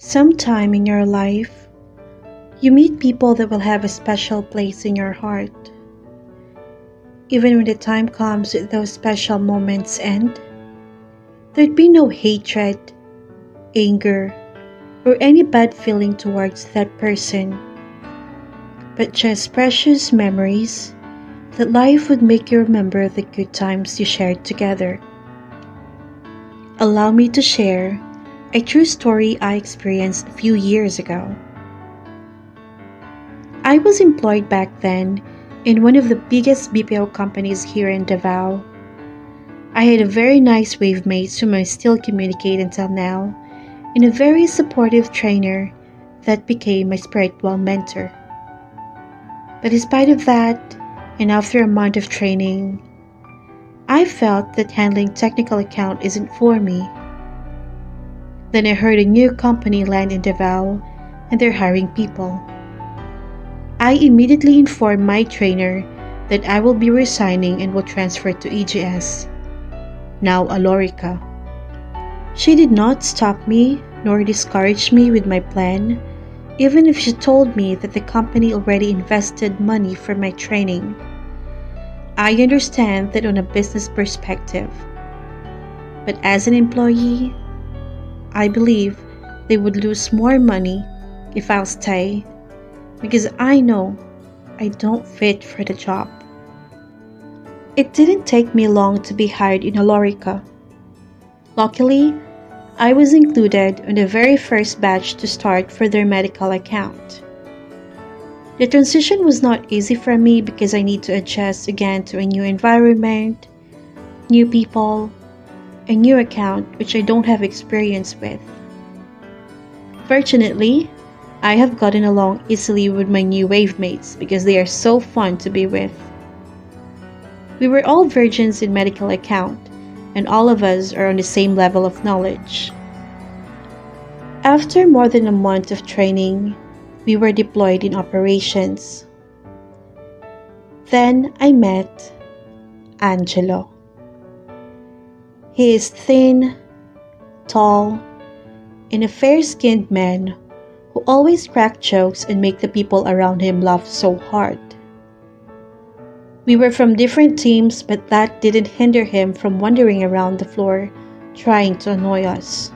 Sometime in your life, you meet people that will have a special place in your heart. Even when the time comes that those special moments end, there'd be no hatred, anger, or any bad feeling towards that person, but just precious memories that life would make you remember the good times you shared together. Allow me to share a true story I experienced a few years ago. I was employed back then in one of the biggest BPO companies here in Davao. I had a very nice wave mates whom I still communicate until now, and a very supportive trainer that became my spiritual mentor. But in spite of that, and after a month of training, I felt that handling technical account isn't for me. Then I heard a new company land in Davao and they're hiring people. I immediately informed my trainer that I will be resigning and will transfer to EGS, now Alorica. She did not stop me nor discourage me with my plan, even if she told me that the company already invested money for my training. I understand that on a business perspective, but as an employee, I believe they would lose more money if I'll stay because I know I don't fit for the job. It didn't take me long to be hired in Alorica. Luckily, I was included on the very first batch to start for their medical account. The transition was not easy for me because I need to adjust again to a new environment, new people, a new account which I don't have experience with. Fortunately, I have gotten along easily with my new wave mates because they are so fun to be with. We were all virgins in medical account, and all of us are on the same level of knowledge. After more than a month of training, we were deployed in operations. Then I met Angelo. He is thin, tall, and a fair-skinned man who always cracked jokes and make the people around him laugh so hard. We were from different teams, but that didn't hinder him from wandering around the floor trying to annoy us.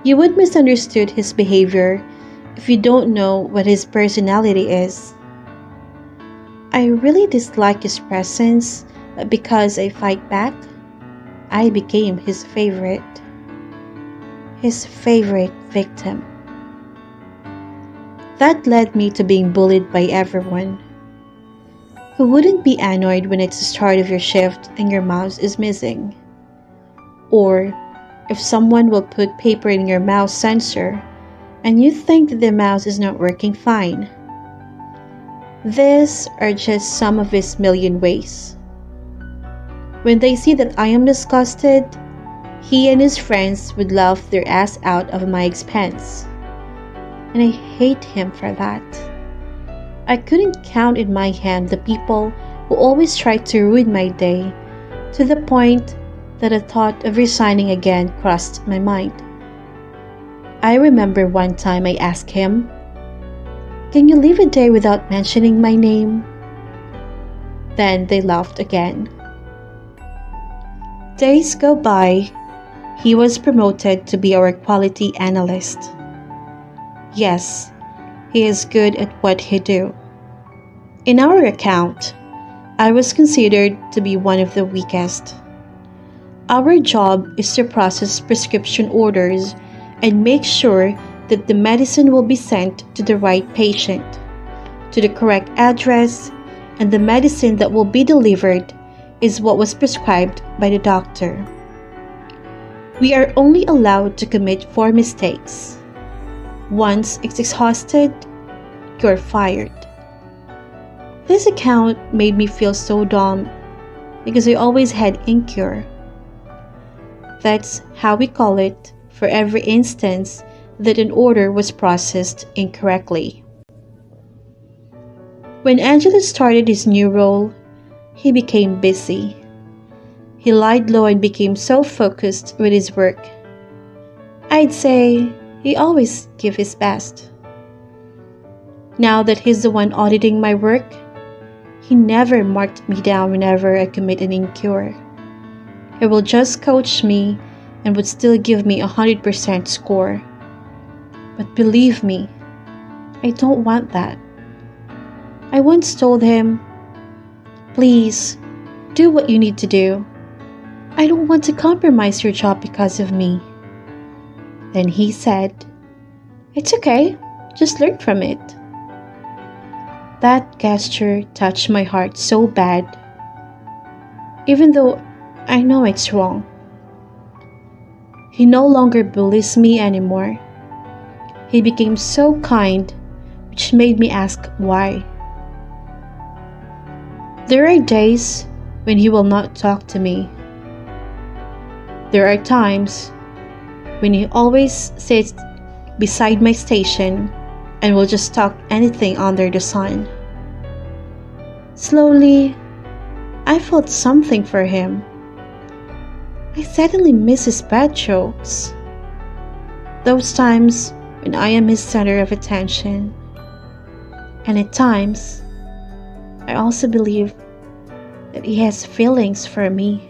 You would misunderstood his behavior if you don't know what his personality is. I really dislike his presence, but because I fight back, I became his favorite victim. That led me to being bullied by everyone. Who wouldn't be annoyed when it's the start of your shift and your mouse is missing? Or if someone will put paper in your mouse sensor and you think that the mouse is not working fine. These are just some of his million ways. When they see that I am disgusted, he and his friends would laugh their ass out of my expense. And I hate him for that. I couldn't count in my hand the people who always tried to ruin my day, to the point that a thought of resigning again crossed my mind. I remember one time I asked him, "Can you leave a day without mentioning my name?" Then they laughed again. Days go by, he was promoted to be our quality analyst. Yes, he is good at what he do. In our account, I was considered to be one of the weakest. Our job is to process prescription orders and make sure that the medicine will be sent to the right patient, to the correct address, and the medicine that will be delivered is what was prescribed by the doctor. We are only allowed to commit 4 mistakes. Once it's exhausted, you're fired. This account made me feel so dumb because I always had incure. That's how we call it for every instance that an order was processed incorrectly. When Angelo started his new role, he became busy. He lied low and became so focused with his work. I'd say He always gives his best. Now that he's the one auditing my work, he never marked me down whenever I commit an incure. He will just coach me and would still give me 100% score. But believe me, I don't want that. I once told him, "Please, do what you need to do. I don't want to compromise your job because of me." Then he said, "It's okay, just learn from it." That gesture touched my heart so bad, even though I know it's wrong. He no longer bullies me anymore. He became so kind, which made me ask why. There are days when he will not talk to me. There are times when he always sits beside my station and will just talk anything under the sun. Slowly, I felt something for him. I suddenly miss his bad jokes. Those times when I am his center of attention. And at times, I also believe that he has feelings for me.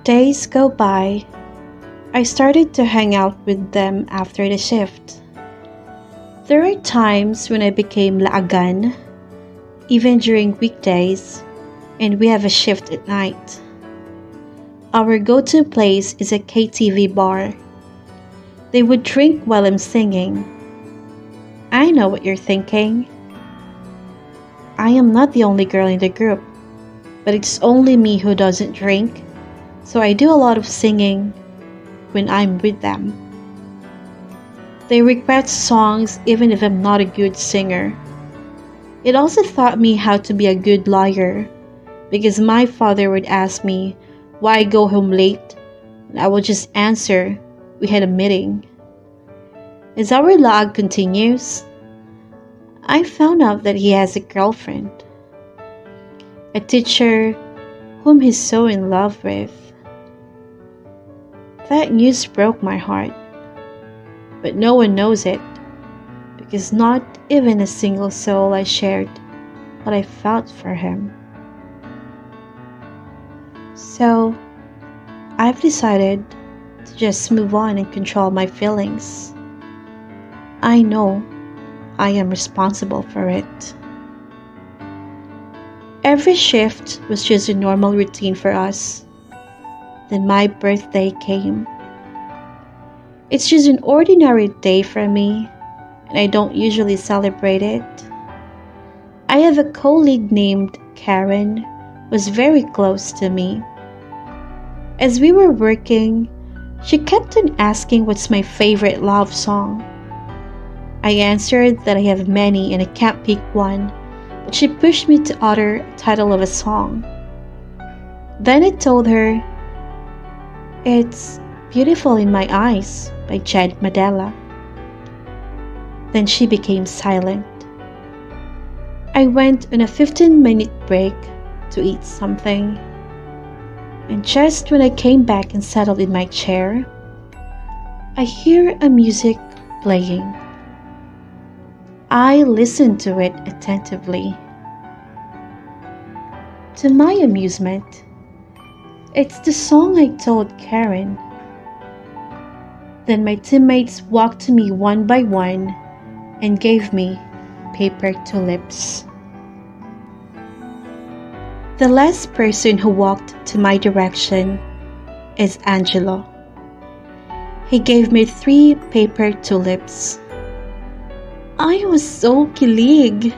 Days go by. I started to hang out with them after the shift. There are times when I became laagan, even during weekdays, and we have a shift at night. Our go-to place is a KTV bar. They would drink while I'm singing. I know what you're thinking. I am not the only girl in the group, but it's only me who doesn't drink, so I do a lot of singing when I'm with them. They request songs even if I'm not a good singer. It also taught me how to be a good liar, because my father would ask me why I go home late, and I would just answer, "We had a meeting." As our lag continues, I found out that he has a girlfriend, a teacher whom he's so in love with. That news broke my heart, but no one knows it, because not even a single soul I shared what I felt for him. So, I've decided to just move on and control my feelings. I know I am responsible for it. Every shift was just a normal routine for us. Then my birthday came. It's just an ordinary day for me, and I don't usually celebrate it. I have a colleague named Karen, who was very close to me. As we were working, she kept on asking what's my favorite love song. I answered that I have many and I can't pick one, but she pushed me to utter a title of a song. Then I told her, "It's Beautiful in My Eyes" by Jed Madela. Then she became silent. I went on a 15-minute break to eat something, and just when I came back and settled in my chair, I hear a music playing. I listened to it attentively. To my amusement, it's the song I told Karen. Then my teammates walked to me one by one and gave me paper tulips. The last person who walked to my direction is Angelo. He gave me 3 paper tulips. I was so kilig.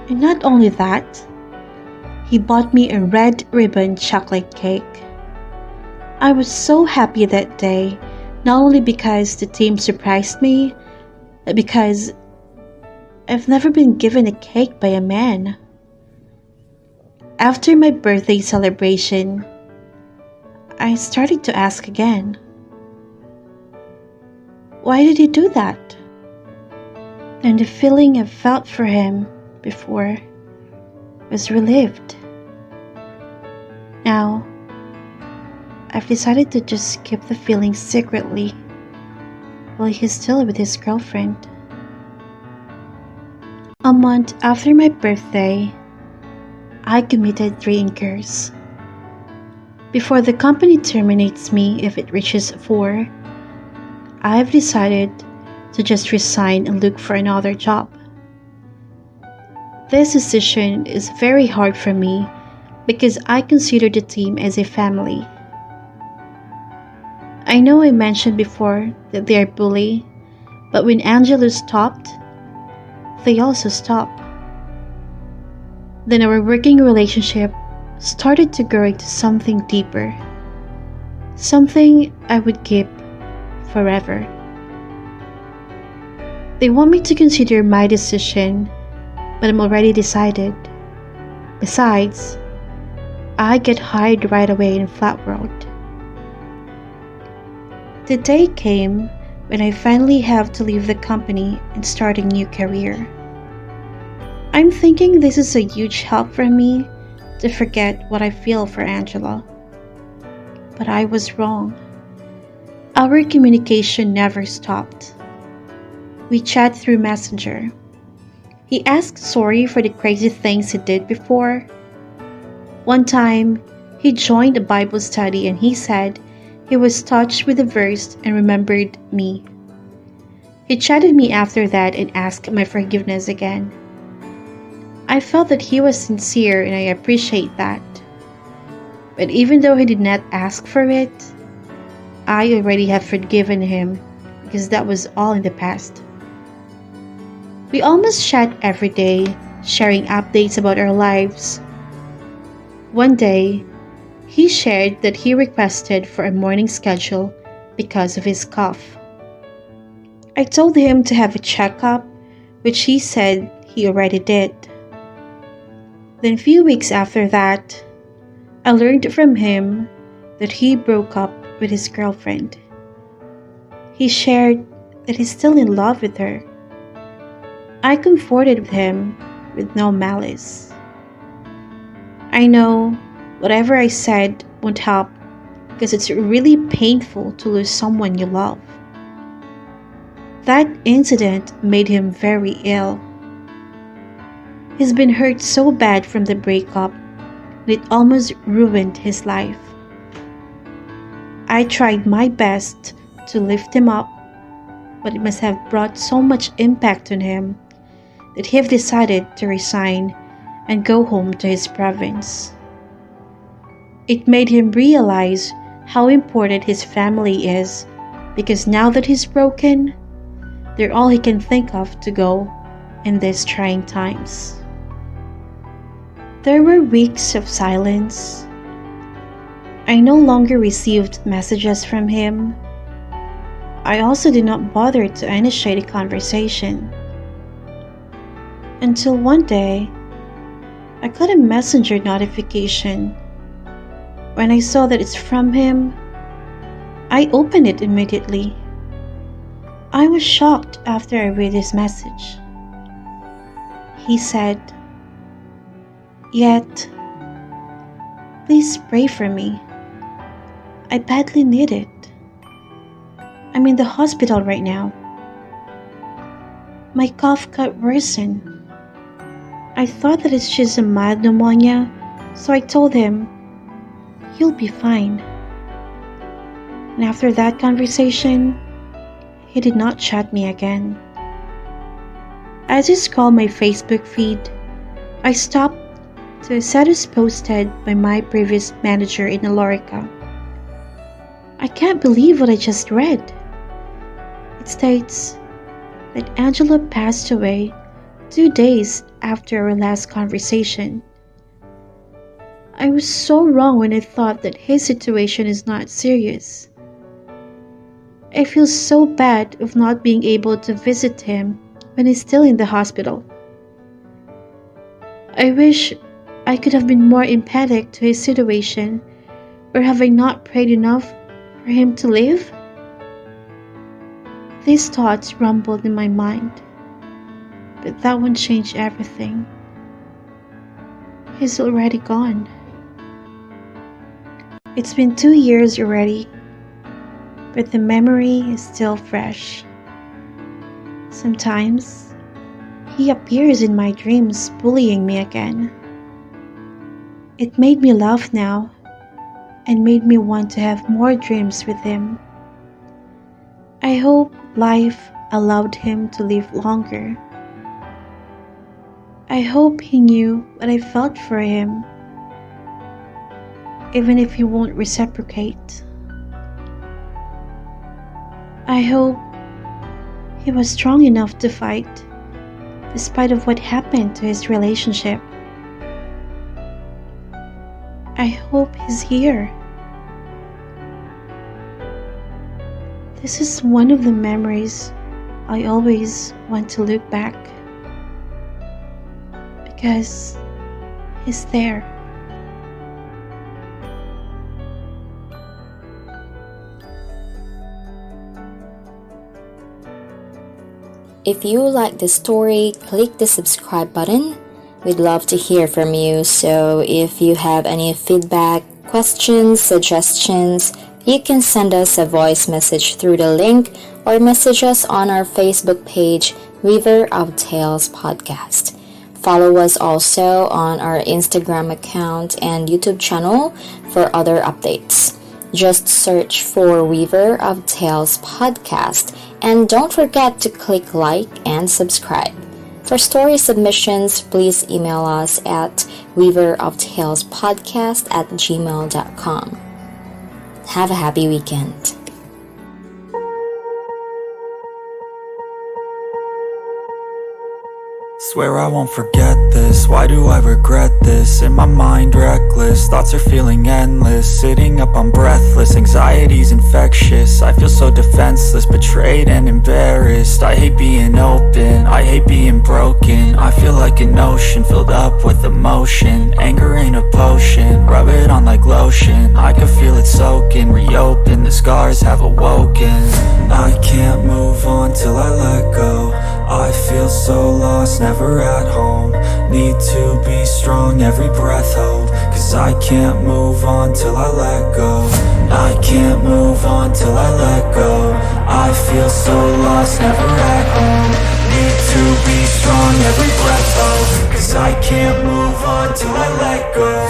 And not only that, he bought me a red ribbon chocolate cake. I was so happy that day, not only because the team surprised me, but because I've never been given a cake by a man. After my birthday celebration, I started to ask again, why did he do that? And the feeling I felt for him before was relieved. Now, I've decided to just keep the feeling secretly. while he's still with his girlfriend. A month after my birthday, I committed drinkers. Before the company terminates me if it reaches 4, I've decided to just resign and look for another job. This decision is very hard for me because I consider the team as a family. I know I mentioned before that they are bully, but when Angelo stopped, they also stopped. Then our working relationship started to grow into something deeper, something I would keep forever. They want me to consider my decision, but I'm already decided. Besides, I get hired right away in Flat World. The day came when I finally have to leave the company and start a new career. I'm thinking this is a huge help for me to forget what I feel for Angela. But I was wrong. Our communication never stopped. We chat through Messenger. He asked sorry for the crazy things he did before. One time, he joined a Bible study and he said he was touched with a verse and remembered me. He chatted me after that and asked my forgiveness again. I felt that he was sincere and I appreciate that. But even though he did not ask for it, I already have forgiven him because that was all in the past. We almost chat every day, sharing updates about our lives. One day, he shared that he requested for a morning schedule because of his cough. I told him to have a checkup, which he said he already did. Then a few weeks after that, I learned from him that he broke up with his girlfriend. He shared that he's still in love with her. I comforted him with no malice. I know whatever I said won't help because it's really painful to lose someone you love. That incident made him very ill. He's been hurt so bad from the breakup that it almost ruined his life. I tried my best to lift him up, but it must have brought so much impact on him that he have decided to resign and go home to his province. It made him realize how important his family is because now that he's broken, they're all he can think of to go in these trying times. There were weeks of silence. I no longer received messages from him. I also did not bother to initiate a conversation. Until one day, I got a messenger notification. When I saw that it's from him, I opened it immediately. I was shocked after I read his message. He said, "Yet, please pray for me. I badly need it. I'm in the hospital right now. My cough got worsened. I thought that it's just a mild pneumonia, so I told him, 'You'll be fine.'" And after that conversation, he did not chat me again. As I scroll my Facebook feed, I stopped to a status posted by my previous manager in Alorica. I can't believe what I just read. It states that Angela passed away 2 days after our last conversation. I was so wrong when I thought that his situation is not serious. I feel so bad of not being able to visit him when he's still in the hospital. I wish I could have been more empathic to his situation, or have I not prayed enough for him to live? These thoughts rumbled in my mind, but that won't change everything. He's already gone. It's been 2 years already, but the memory is still fresh. Sometimes, he appears in my dreams bullying me again. It made me laugh now and made me want to have more dreams with him. I hope life allowed him to live longer. I hope he knew what I felt for him, even if he won't reciprocate. I hope he was strong enough to fight, despite of what happened to his relationship. I hope he's here. This is one of the memories I always want to look back, because he's there. If you like the story, click the subscribe button. We'd love to hear from you, so if you have any feedback, questions, suggestions, you can send us a voice message through the link or message us on our Facebook page, River of Tales Podcast. Follow us also on our Instagram account and YouTube channel for other updates. Just search for Weaver of Tales Podcast, and don't forget to click like and subscribe. For story submissions, please email us at weaveroftalespodcast@gmail.com. Have a happy weekend. Swear I won't forget this, why do I regret this? In my mind reckless, thoughts are feeling endless. Sitting up I'm breathless, anxiety's infectious. I feel so defenseless, betrayed and embarrassed. I hate being open, I hate being broken. I feel like an ocean filled up with emotion. Anger ain't a potion, rub it on like lotion. I can feel it soaking, reopen, the scars have awoken. I can't move on till I let go. I feel so lost, never at home. Need to be strong, every breath hold. Cause I can't move on till I let go. I can't move on till I let go. I feel so lost, never at home. Need to be strong, every breath hold. Cause I can't move on till I let go.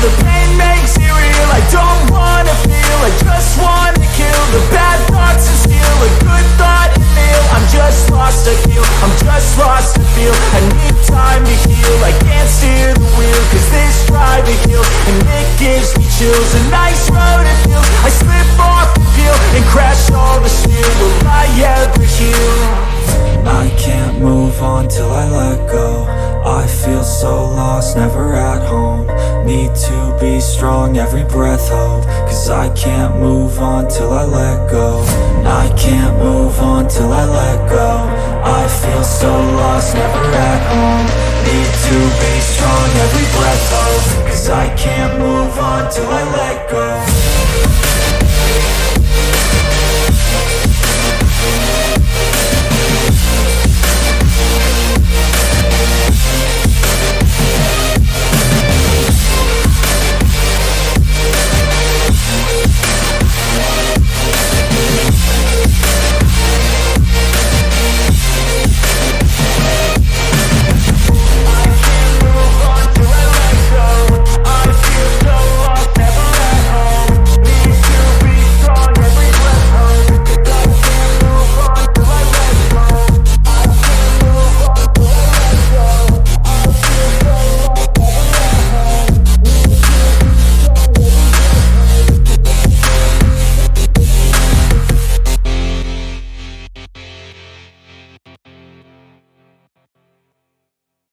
The pain makes it real, I don't wanna feel, I just wanna kill the bad thoughts and steal a good thought and meal. I'm just lost to feel, I'm just lost to feel. I need time to heal, I can't steer the wheel. Cause this drive to kill, and it gives me chills. A nice road it feels, I slip off the peel and crash all the steel. Will I ever heal? I can't move on till I let go. I feel so lost, never at home. Need to be strong, every breath hold. Cause I can't move on till I let go. I can't move on till I let go. I feel so lost, never at home. Need to be strong, every breath hold. Cause I can't move on till I let go.